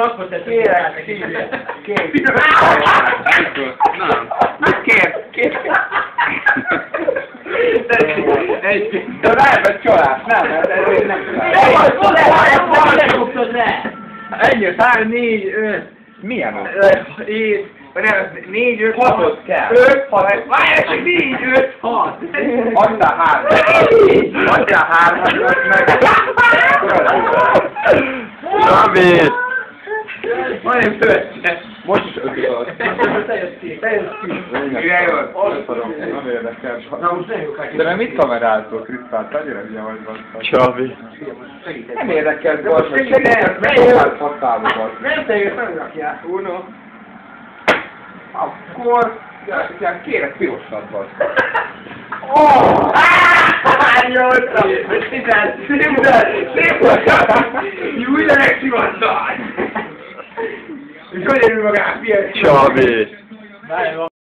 akkor teszem. Kérek. Nem. Két. De nem, ez csalás, nem, ez nem Ennyi, 3, 4, 5. milyen az? 4, 5, 6-ot kell. 5, 6. Várj, 4, 5, 6. Adtál 3. Adtál 3-at, meg... Csabi! Majdnem szövetséges. Most is 5 az. Teljes ki. Nem érdekel. Na most ne jó De nem mit kameráltól, Krisztál? Tegyél egy ilyen vagy van. Csabi! Nem érdekel, De most hogy segítek, megpróbált határokat. nem teljes, nem rakjál. Uno. Akkor... Kérek pirosabbat. Nyolcam! Szép volt! Úgy de megszivattad! És hogy érül magát, figyelj! Csabi!